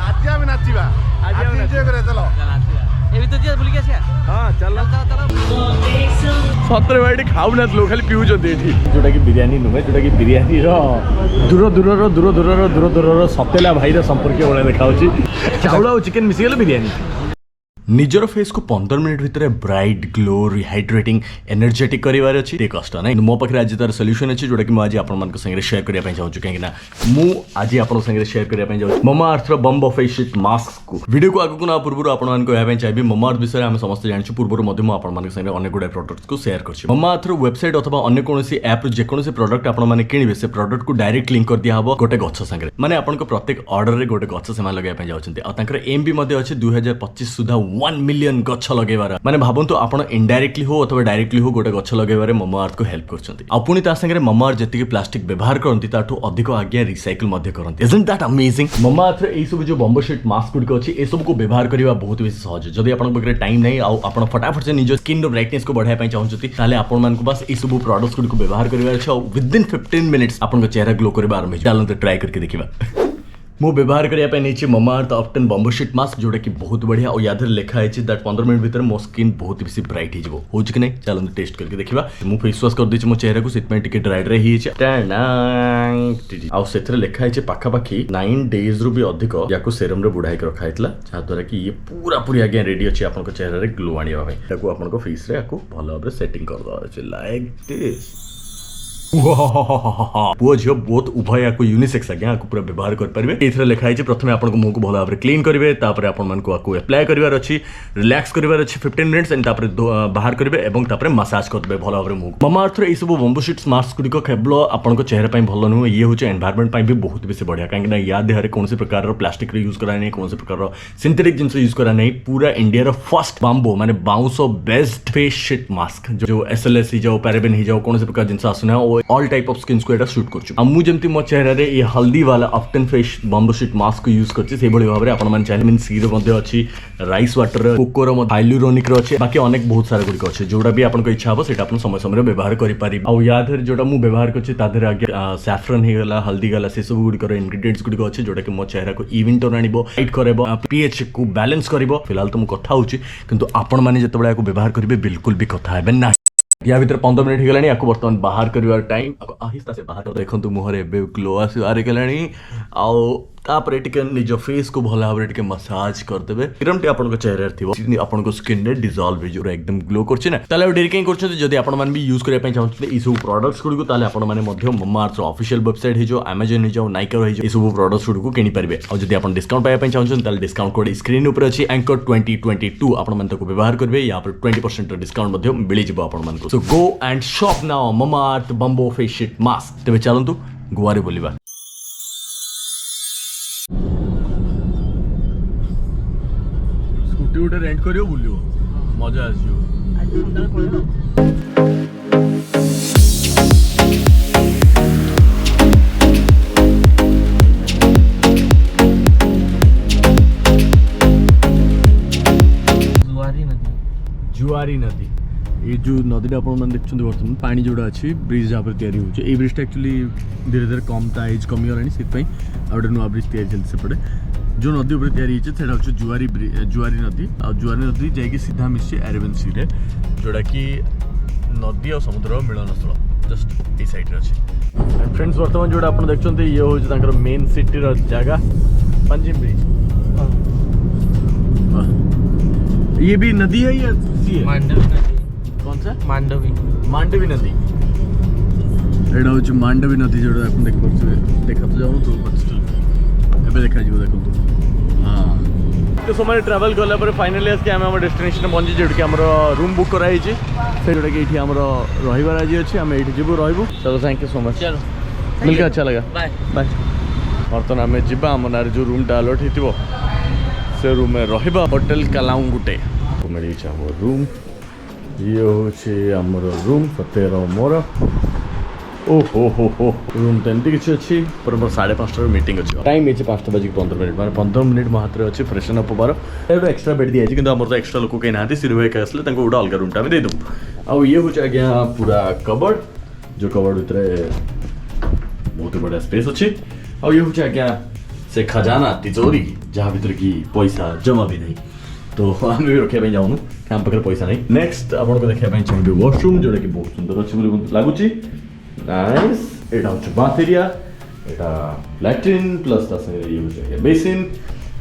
आज आम नाचिबा आज एन्जॉय करे चलो ए भी तो जे बुली के आछिया हां चलो चलो सतरे भाई खाऊ ना लोग खाली पिउ जते एठी जोटा कि बिरयानी नुहे जोटा कि बिरयानी रो दूर सतेला भाई रो संपर्क बोले देखा होची चाउला और चिकन मिसी गेले बिरयानी निजर फेस को 15 मिनट भितर ब्राइट ग्लो रिहाइड्रेटिंग एनर्जेटिक करिवार अछि ते कष्ट नै मो पाखरे आज तार सॉल्यूशन अछि जोटा कि म आज आपन मन को संगे शेयर करिया पय चाहू छु कि ना मु आज आपन संगे शेयर करिया पय जाऊ ममा अर्थ रो बम फेस शीट मास्क को वीडियो को आगु ना पूर्व आपन मन को या पय चाहबी ममा अर्थ विषय हम समस्त जानि छु पूर्व मध्य म आपन मन संगे अनेक गुडा प्रोडक्ट्स को शेयर करछु ममा अर्थ रो वेबसाइट अथवा अन्य कोनोसी ऐप रो जे कोनोसी प्रोडक्ट आपन माने किनिबे से प्रोडक्ट को डायरेक्ट लिंक कर दिया हबो गोटे गच्छ संगे माने आपन को प्रत्येक ऑर्डर रे गोटे गच्छ सेमा लगाय पय जाउछन्ते आ ताकर एम बी मध्ये अछि 2025 सुधा 1 मिलियन गच्छ लगेबार माने भाबंतु आपण इनडायरेक्टली हो अथवा डायरेक्टली हो गोटे गच्छ लगेबारे ममा अर्थ को हेल्प करछन्ती आ पुनी ता संगे ममा अर्थ जति प्लास्टिक व्यवहार करंती ताठो अधिक आज्ञा रिसाइकल मध्ये करंती इजंट दैट अमेजिंग ममा अर्थ एई सब जो बम्बो शीट मास्क गुड को अछि ए सब को व्यवहार करबा बहुत बेसी सहज जदि आपण बगरे टाइम नै आ आपण फटाफट से निज स्किन रो ब्राइटनेस को बढ़ाय पय चाहछती ताले आपण मान को बस ए सब प्रोडक्ट्स गुड को व्यवहार करबा अछि विद इन 15 मिनिट्स आपण को चेहरा ग्लो करबा आरंभ चलन तो ट्राई करके देखिबा मो व्यवहार करिया पे नीचे ममा अर्थ ऑफ्टन बम्बो शीट मास्क जोटा कि बहुत बढ़िया और याद लिखा है दैट 15 मिनट भीतर मो स्किन बहुत बेसी ब्राइट ही जबो होछ कि नै चलो टेस्ट करके देखिबा मु फेस वॉश कर दै छी मो चेहरा को सिट में टिके ड्राई ड्राई ही छै आ सेथरे लिखा है पाखा पाखी 9 डेज रु भी अधिक याको सेरम रे बुढाई के रखा हैतला जा द्वारा कि ये पूरा पूरी आगे रेडी अछि आपन को चेहरा रे ग्लो आनिबा भाई ताको आपन को फेस रे आको भलो भाबरे सेटिंग कर दो छै लाइक दिस पुओ झियो बहुत उभय को यूनिसेक्स आज्ञा को पूरा व्यवहार कर परिबे एथरे लिखा है प्रथमे आपन को मुंह को भलो भाबरे क्लीन करिवे तापर आपन मन को आको अप्लाई करिवार अछि रिलैक्स करिवार अछि 15 मिनिट्स एंड तापर बाहर करिवे एवं तापर मसाज करबे भलो भाबरे मुंह ममा अर्थ रे ई सब बम्बो शीट्स मास्क गुडी को केवल आपन को चेहरा पय भलो न ये होचे एनवायरनमेंट पय भी बहुत बेसी बढ़िया काहे ना या देहरे कोनसे प्रकार रो प्लास्टिक रे यूज करा नै कोनसे प्रकार रो सिंथेटिक जिंस यूज करा नै पूरा इंडिया रो फर्स्ट बम्बो माने बाउंसो बेस्ट फेस शीट मास्क जो एसएलएस ही जाओ पैराबेन ही जाओ कोनसे प्रकार जिंस आसुना ऑल टाइप ऑफ स्किन को एटा शूट करछु आ मु जेमति मो चेहरा रे ये हल्दी वाला often face bamboo sheet mask को यूज करछि से बळी भाबरे आपण मान विटामिन सी रो मध्ये अछि राइस वाटर रे कोको रो हाइलुरोनिक रो अछि बाकी अनेक बहुत सारा गुडी को अछि जोडा भी आपण को इच्छा हो सेटा आपण समय समय रे व्यवहार करि पारि आ याद है जोडा मु व्यवहार करछि तादर आगे सैफरन हे गला हल्दी गला से सब गुडी को इंग्रेडिएंट्स गुडी को अछि जोडा कि मो चेहरा को इवन टोन आनिबो हाइट करबो पीएच को बैलेंस करबो फिलहाल तो मु कथा होछि किंतु आपण माने जते बळे को व्यवहार करिवे बिल्कुल भी कथा हेबे ना या भीतर 15 मिनिट हो गलानी आपको बर्तमान बाहर करिवार टाइम आहिस्ता से बाहर देखंतु मुहरे बे ग्लो आसी आरे गलानी आ तापर टिके निज फेस को भला भाबरे टिके मसाज कर देबे क्रीम टे आपन को चेहरा थिबो आपन को स्किन रे डिसॉल्व हो जो एकदम ग्लो करछि ना ताले डेरी कें करछि जदी आपन मान भी यूज करे पय चाहछते ई सब प्रोडक्ट्स गुडी को ताले आपन माने मध्य ममा अर्थ ऑफिशियल वेबसाइट हे जो Amazon हे जो नाइका हे जो ई सब प्रोडक्ट्स गुडी को किनि परिबे और जदी आपन डिस्काउंट पाय पय चाहछन ताले डिस्काउंट कोड स्क्रीन ऊपर अछि एंकर 2022 आपन मान तको व्यवहार करबे या पर 20% डिस्काउंट मध्य मिलि जबो आपन मान को so go and shop now Mamaearth bamboo face sheet mask तबे चलंतु गुवारे बोलिबा स्कूटी उठे रेंट करियो बुलियो मजा आसियो आज संध्याकाळ पळेलो जुआरी नदी ये जो नदी आपण मन देखछन वर्तमान पानी जोडा अछि ब्रिज जहाँ पर तयारी होचे ए ब्रिज एक्चुअली धीरे धीरे कम ता एज कमी गलानी से पई आउट नो ब्रिज तयारी चलते से पड़े जो नदी ऊपर तयारी होचे सेटा होचे जुआरी नदी आ जुआरी नदी जाय कि सीधा मिसे अरेबियन सी रे जोडा कि नदी और समुद्र मिलन स्थल जस्ट ए साइड रे अछि एंड फ्रेंड्स वर्तमान जोडा आपण देखछन ये होचे तांकर मेन सिटी रो जगह पंजिम ब्रिज ये भी नदी है या सी है मांडवी नदी कौन सा मांडवी नदी एडा होची मांडवी नदी जोडा आपण देख परछे देखा तो जाऊ तो बट स्टिल एबे देखा जीव देखो तो हां तो समय ट्रैवल गला पर फाइनली आज के हम डेस्टिनेशन पहुंची जेड के हमरो रूम बुक कराई छी से जोडा के इठी हमरो रहिबार आज अछि हम इठी जेबो रहबो चलो थैंक यू सो मच चलो मिलके अच्छा लगा बाय बाय वर्तमान हमें जिबा हमनार जो रूम टा अलॉट हितिबो से रूम में रहिबा होटल कलाउंगुटे तो मेरी इच्छा हो रूम ये होचे हमर रूम सतेरो मोर ओ हो रूम तो एमती किसी अच्छी पर 5:30 मीटिंग अच्छी टाइम है 5:15 माने 15 मिनिट मात्र अच्छे फ्रेशन अप बार एबे एक्स्ट्रा बेड दिया किंतु हमर तो एक्स्ट्रा लोक के नाते सिरु भाई आसले तांको गोटा अलग रूम टा में दे दू आ ये होचे आज्ञा पूरा कबर्ड जो कबर्ड भीतर बहुत बड़ा स्पेस अच्छी आ ये होचे आज्ञा से खजाना तिजोरी जहाँ भीतर की पैसा जमा भी नहीं तो आम भी रखा जाऊनु आम पाखे पैसा नहीं नेक्स्ट आपको देखा चाहिए वॉशरूम जोटा कि बहुत सुंदर अच्छे बोली लगुच नाइस यहाँ हूँ बाथ एरिया यहाँ लैट्रिन प्लस ये बेसिन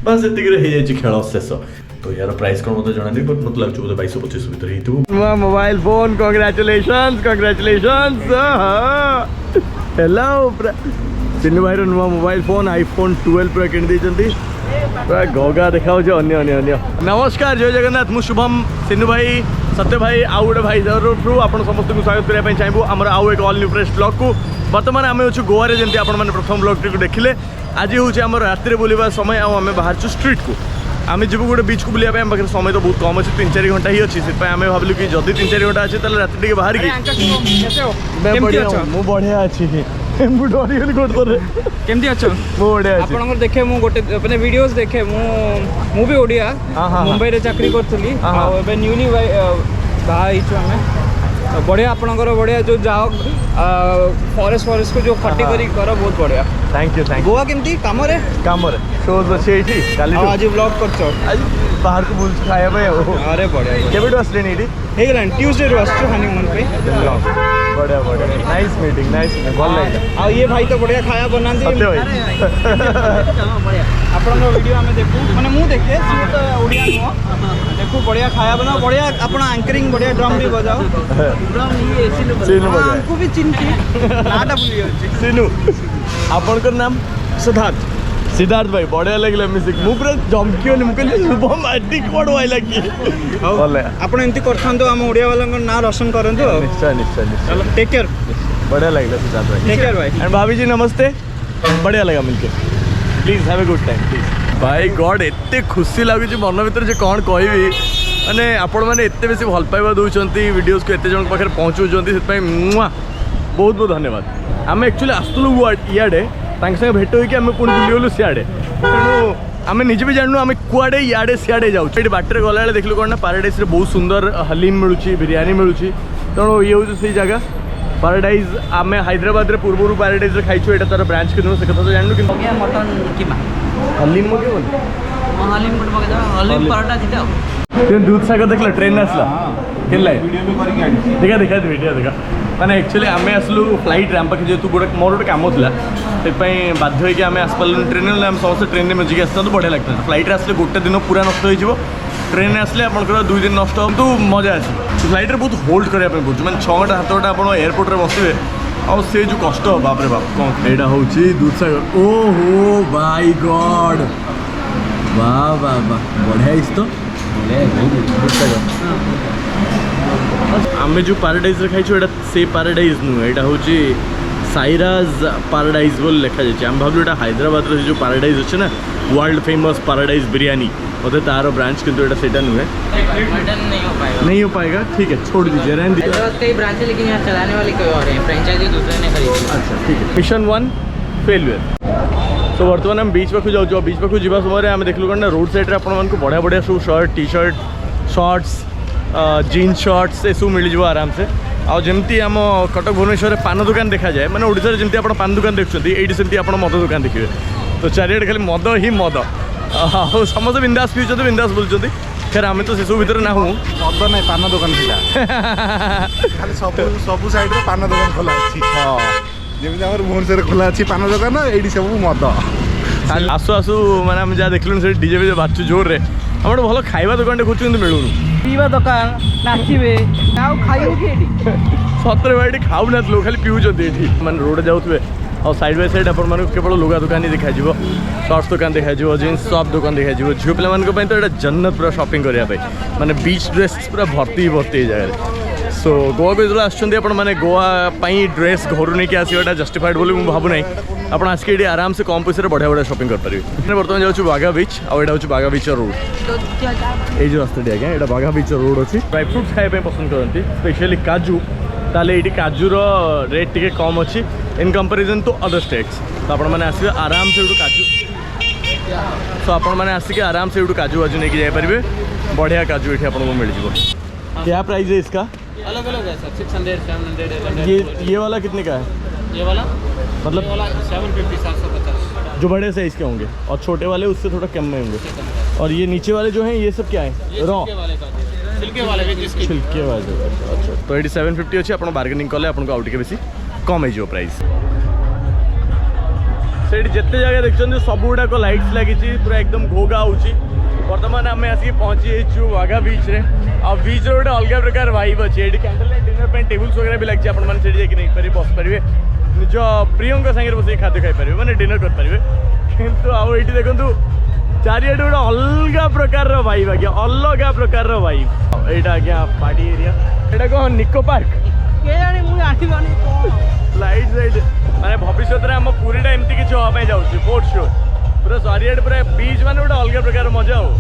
बस ये खेल शेष तो यार प्राइस कौन मतलब जाना नहीं बट मतलब लगे बोधे 22-25 भीतर ही मोबाइल फोन कांग्रेचुलेशंस हेलो सिन्नू भाई नुआ मोबाइल फोन आईफोन 12 पूरा किन देइचंती पूरा गगा देखाओ जे अन्य अन्य अन्य नमस्कार जय जगन्नाथ मु शुभम सिन्नू भाई सत्य भाई आउ गोटे भाई जरूर आपण समस्त को स्वागत करने चाहिए आमर आउ एक ऑल न्यू फ्रेश ब्लॉग को बर्तमान आम अच्छु गोवा रे जंती आपण माने प्रथम ब्लॉग टी देखिले आज हूँ आम रात बुलवा समय आम बाहर स्ट्रीट को आम जी गोटे बीच को बुलाया आम पाखे समय तो बहुत कम अच्छे 3-4 घंटा ही अच्छी से आम भाविलु कि जदि 3-4 घंटा अच्छे तो रात टे बाहर की बढ़िया अच्छी केमती अच्छो आपनकर देखे मु गोटे माने वीडियोस देखे मु भी ओडिया मुंबई रे चाकरी करथली एबे न्यूली भाई छु हमें बढ़िया आपनकर बढ़िया जो जाओ फॉरेस्ट को जो खट्टी करी कर बहुत बढ़िया थैंक यू गोवा केमती काम रे शोज अच्छे एठी काली आज व्लॉग करछो आज बाहर को बुल खाया भाई अरे बढ़िया केबेटो असले एठी हे गलान ट्यूसडे रो आछो हनीमून पे बढ़िया नाइस मीटिंग भल लगे आ ये भाई तो बढ़िया खाया बनांदी सत्य भाई आपन वीडियो हमें देखू माने मु देखे से तो ओडिया नो देखू बढ़िया खाया बनाओ बढ़िया अपन एंकरिंग बढ़िया ड्रम भी बजाओ ड्रम ये सिनु बजाओ हमको भी चिंती नाटा भूली होची सिनु आपनकर नाम सिद्धार्थ भाई बढ़िया लगे म्यूजिक मु पूरा जमकी मुझे शुभम आदि कौन वाई लगी आपण एमती करथान तो हम ओडिया वाला ना रोशन करंतु निश्चय चलो टेक केयर बढ़िया लगे सिद्धार्थ भाई टेक केयर भाई एंड भाभी जी नमस्ते बढ़िया लगा मिलके please have a good time please भाई गॉड एते खुशी लगुच मन भर जो कौन कहबी माने आपण मैंने एते बेसी भल पाइबा दउछंती वीडियोस को एते जन पाखे पहुँचुंट से बहुत बहुत धन्यवाद आम एक्चुअली आसुलु इे संगे भेट होमें पुणी बुलीगलु सियाड़े तेणु आम निजे भी जानू आम कुआड़े इे सियाड़े जाऊँ ये बाटर गला देखलु कौन ना पाराडाइज बहुत सुंदर हलीम मिलूँ बिरियानी मिलूँ तेणु ये हूँ से जगह पाराडाइज आम हैदराबाद रे पूर्व पाराडाइज खाइछु एटा तार ब्रांच के से कथा तो जानू कि मटन कीमा हलीम मगे बोल हलीम मटन मगे हलीम पराठा दिटा तुम दूध सागर देखला ट्रेन आसला केला देखा वीडियो मैंने एक्चुअली आम आसलु फ्लाइट आम पाखे जेहतु गोटे मोर गोटे कम था से बाध्य होकर आम आसपारू ट्रेन आम समस्त ट्रेन में मजिक आसता बढ़िया लगता फ्लाइट आसले गोटे दिन पूरा नष्ट हो ट्रेन आसले आपंकर 2 दिन नष्ट हो तो मजा आस फ्लाइट रे बहुत होल्ड करने पड़े मैंने 6 घंटा 7 घंटा आप एयरपोर्ट में बसवे और से जो कष्ट बाप रे बाप कौन यहाँ हूँ दूधसागर ओहो बाई गॉड वाह वाह वाह बढ़िया तो आम जो पाराडाइज रे खाइछु एटा से पाराडाइज नु एटा होची साइराज पाराडाइज बोल लिखा जाए आम भावलु एटा हैदराबाद रे जो पाराडाइज अच्छे ना वर्ल्ड फेमस पाराडाइज बिरयानी मतलब तार ब्रांच किंतु एटा सेटा नुहे नहीं हो पाएगा ठीक है छोड़ दीजिए रहने दीजिए हैदराबाद कई ब्रांच है लेकिन यहाँ चलाने वाले कोई और है फ्रेंचाइजी दूसरे ने खरीदी अच्छा ठीक है मिशन 1 फेलुअर सो बर्तमान आम बीच पाखु जाऊँ बीच पाखु जा समय आम देखलु कौन ना रोड साइड रे आपको बढ़िया बढ़िया सब shirt T-shirt shorts jeans shorts ये सब मिल आराम से आउ जमती आम कटक भुवनेश्वर पान दुकान देखा जाए मैंने ओडिशा रे जमती आप पान दुकान देखुं ये सेमती आप मद दुकान देखिए तो चारिआडे खाली मद ही मद समस्त बिंदास पीछे बिंदास बोलते खैर आम तो सेसबू भितर ना हूँ मद ना पान दुकान खाली सब साइड रे पान दुकान खोला अच्छी हाँ जमी भुवनेश्वर खोला अच्छी पान दुकान ये सब मद आसु आसु मैंने आम जहाँ देखल डीजे बीजे बाजु जोर रे आम भल खाଇବା दुकान खोजु कि मिलूनी पीवा दुकान नाचबे खाइबो कि सतरे भाई खाऊ ना लोग खाली पीउछंती एठी माने रोड जाउथबे और साइड बाय साइड अपन मानक केवल लुगा दुकान ही देखा जिवो शॉर्ट्स दुकान देखा जिवो जीन्स टॉप दुकान देखा जिवो झियो पिला मानक पय तो एटा जन्नत पूरा शॉपिंग करिया पय माने बीच ड्रेस पूरा भर्ती जाय सो गोवा को जो आसुँच मैंने गोवा ड्रेस घर नहीं कि आसवाटा जस्टिफाइड बोली मुझे भावुना आप आसिक ये आराम से कम पैसा बढ़िया बढ़िया शॉपिंग करेंगे बर्तमान जाऊँ बागा बीच आउट हूँ बागा बीच रोड ये जो रास्ता आज्ञा यहाँ बागा बीच रोड अच्छी ड्राई फ्रुट्स खाया पसंद करती स्पेशली काजू ताले ये काजूर रेट टी कम अच्छी in comparison to other states तो आपने आसवे आराम से काजू तो आपने आसिक आराम से काजू वाजू नहीं जापर बढ़िया काजू ये आपको मिल जाए क्या प्राइस है इसका अलग अलग है सर 600 700 800 ये वाला कितने का है ये वाला मतलब ये वाला 750 750 जो बड़े साइज के होंगे, और छोटे वाले उससे थोड़ा कम में होंगे। और ये नीचे वाले जो हैं ये सब क्या है? रॉ छिलके वाले छिलके वाले। अच्छा, तो ये 750 अच्छे। आप बार्गेनिंग कले आपको आउ टे बेसी कम हो प्राइस। से जिते जगह देखते सब गुड़ाक लाइट्स लगी पूरा एकदम घोगा हो। बर्तमान आम आसिक पहुँची जाइए वाघा बीच रे। आ बीच रे गोटे अलग प्रकार वाइब अच्छे। ये कैंडल लाइट डिनर पे टेबुल्स वगैरह भी लगी। आपने नहीं पारे बस पारे निज प्रिय सागर बस खाद्य खाई मैंने डिनर करेंगे। किंतु आउ ये देखो चारिआडे गोटे अलग प्रकार वाइब आज्ञा, अलग प्रकार वाइब। यहाँ आज्ञा पार्टी एरिया। यहाँ कौन निको पार्क लाइट साइड माने भविष्य में आम पूरीटा एमती किसी हाँपाई जाऊँगी फोर श्योर। पूरा चारिआडे पूरा बीच माने गोटे अलग प्रकार मजा हो।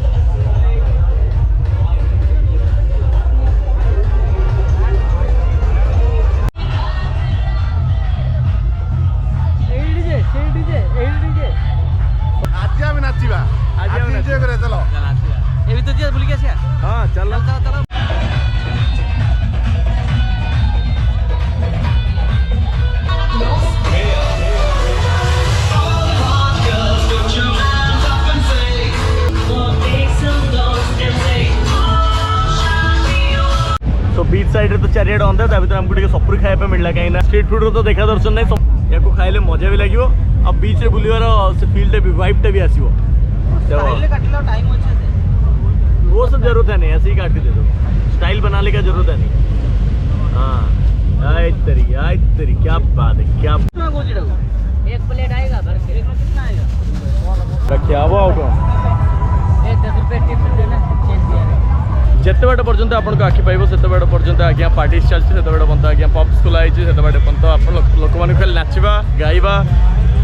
हाँ चल तो बीच साइड रे तो चारिआडे अंधा ता भीतर हमको टिके सपुरी खाଇବା पे मिलला। कहीं स्ट्रीट फूड रो तो देखा दर्शन नहीं। या को खाइले मजा भी लागिवो। अब बीच रे बुलिवार से फील्ड भी वाइब भी आसीवो। वो सब जरूरत है नहीं, ऐसे ही काट के दे दो। स्टाइल बनाने का जरूरत है नहीं। हाँ आई तेरी क्या बात है। क्या एक प्लेट आएगा भर के कितना आएगा? रखिया हुआ होगा 10 रुपए टिप देना चेंज दिया। जिते बाट पर्यंत आपको आखि पाइब से बाट पर्यंत आज्ञा पार्टी चलती से बाट पर्यंत आज्ञा पब्स खोलाई से बाट पर्यंत आप लोक मैंने खाली नाचवा गाइबा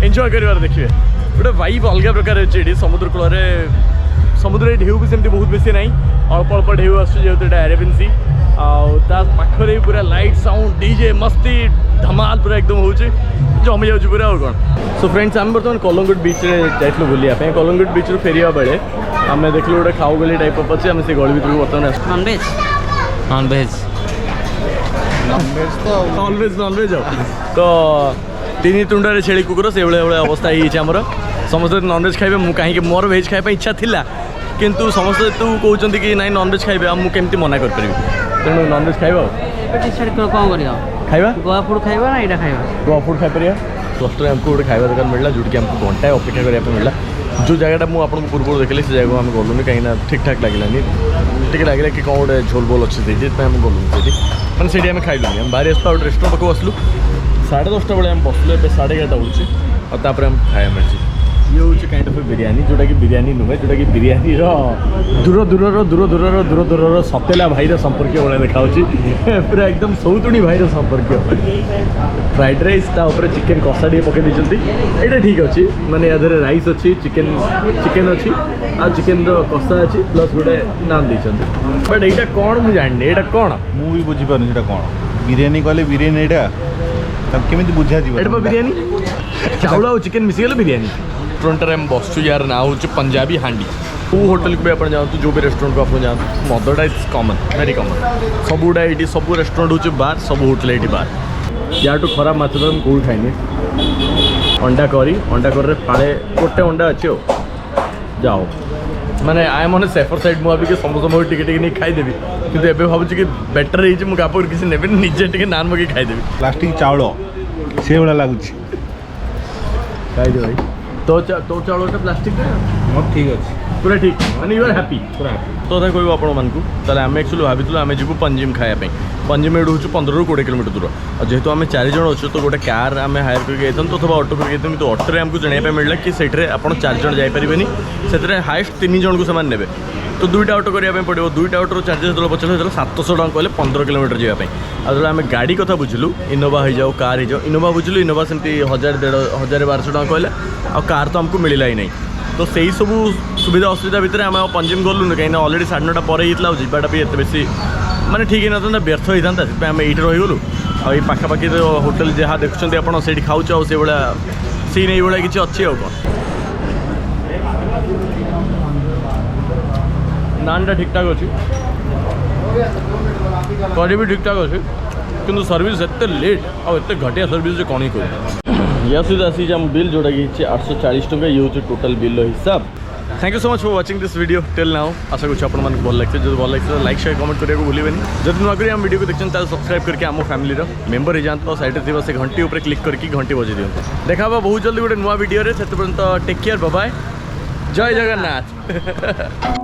एंजॉय कर देखिए। गोटे वाइब अलग प्रकार अच्छे। समुद्र कूल समुद्र ढेउ भी सेमती बहुत बेसी ना अल्प अल्प ढेउ आसुँच अरेबियन सी आखरे पूरा लाइट साउंड डीजे मस्ती धमाल पूरा एकदम हो जमी जाऊँ पूरा और कौन। सो फ्रेंड्स आम बर्तमान कलंगुट बीच जाइलु बुलिया कलंगुट बीच रू फेरिया बेले आम देखलु गोटे खाऊ गली टाइप ऑफ अच्छे। आम से गली भर बर्तमान नॉनवेज नॉनवेज नॉनवेज तो तीन तुंडारे छेली कुकुर से भाई अवस्था होमर समस्त नॉनवेज खाइबे मु कहीं मोर वेज खाइबा इच्छा थिला किंतु समस्त तू कहते कि नाई नॉनवेज खाइबे मुझे मना कर तेणु नॉनवेज खाइबा कौन करिया खाइबा गोवा फूड खाइबा ना एटा खाइबा गोवा फूड खाई पारिया। जस्ट हमको गोटे खाइबा दुकान मिलला जोटि हमको घंटाए अपेक्षा करने मिलला। जो जगह मुझे आपको पूर्व देखी से जगह आम गलुनि कहीं ठीक ठाक लगलानी टे लगे कि कौन गोटे झोल बोल अच्छे से आम गलुनि मैंने से खाइलुनि आम बाहर आसलु रेस्टोरेंट पाक आसलु 10:30 बेले आम बसलु ए 11:30 होची और तापर आम खाया मिली। ये हूँ काइंड ऑफ बिरियानी जोटा कि बिरियानी नुहे जोटा कि बिरियानी दूर दूर सतेला भाई संपर्क भाई देखा पूरा एकदम सौतुणी भाई संपर्क। फ्राइड राइस तापर चिकेन कषा टे पकई देती यहाँ ठीक अच्छे माने या राइस अच्छी चिकेन अच्छी आ चिकेन कषा अच्छी प्लस गोटे नान देते बट यहाँ कौन मुझे जानी यहाँ कौन मुझे बुझीपार कौन बिरियानी कहले बिरियानी यहाँ केमी बुझा बिरियानी चाउल और चिकेन मिसीगले बिरियानी। रेस्टोरेंट में बसु यार ना हूँ पंजाबी हांडी। वो होटल को भी आप जातु जो भी रेस्टोरेंट को आप जातु मदटा इज कमन वेरी कमन सब गुड़ा ये सब रेस्टोरेंट हो बार सब होटल ये बार। या खराब माछ तो कौन खाइनि अंडा करी फाड़े गोटे अंडा अच्छे हो जाओ माने I am on safer side मुझे कि समस्त टिके नहीं खाईदेवी कि भावुँ कि बेटर होपर किसी ने निजे टे नान मगे खाईदेवी। प्लास्टिक चाउल से भाया लगुच खाईदे भाई तो चाउलटा प्लास्टिक ठीक अच्छे पूरा ठीक माने यू आर हैप्पी पूरा तो कथा कहूँ आपण मानक आम एक्चुअली भाई आम जीव पंजिम खायापी। पंजिम एडू 15 ରୁ 20 किलोमीटर दूर और जेहेतु आम 4 जन अच्छे तो गोटे कार आम हायर करके अथवा ऑटो करके तो ऑटो आमको जाना मिलला कि से आप 4 जन जापरेनि से हाएस्ट 3 जन को से ने तो 2टा ऑटो करने पड़ो 2टा ऑटोर चार्जेस जो पचास 700 टका कहले 15 किलोमीटर जावाई। जो आम गाड़ी कथा बुझलु इनोवा हो जाओ कार हो जाओ इनोवा बुझलु इनोवा सेमती 1000-1200 टका कहले आ कार तो आमको मिलला ही नहीं तो से सब सुविधा असुविधा भितर आम पंजिम गलुन कहीं अलरेडी 9:30 पर होता जावाटा भी एत बेसी माने ठीक ना व्यर्थ होता से आम ये रहीगलु आ पाखापाखि होटेल जहाँ देखुं आप खाऊ से भाया सीन ये किसी अच्छी आ कौन नानटा ठीक ठाक अच्छी करी भी ठीक ठाक अच्छी किंतु सर्विस एत लेट और एत घटिया सर्विस जो कौन ही कह या सुधा आसी आम बिल जोटा कि 840 टका ये हूँ टोटाल बिल हिसाब thank you so much for watching this video till now आशा करूँ आपण मानक भल लगे जो भल लगे लाइक शेयर कमेंट करने को भूलें जब नुआ करी वीडियो को देखते हैं सब्सक्राइब करके आम फैमिली मेंबर हो जाते साइड में से घंटी ऊपर क्लिक करके घंटी बजे दिखाँ देखा बहुत जल्दी गोटे नुआ वीडियो से टेक केयर बाय जय जगन्नाथ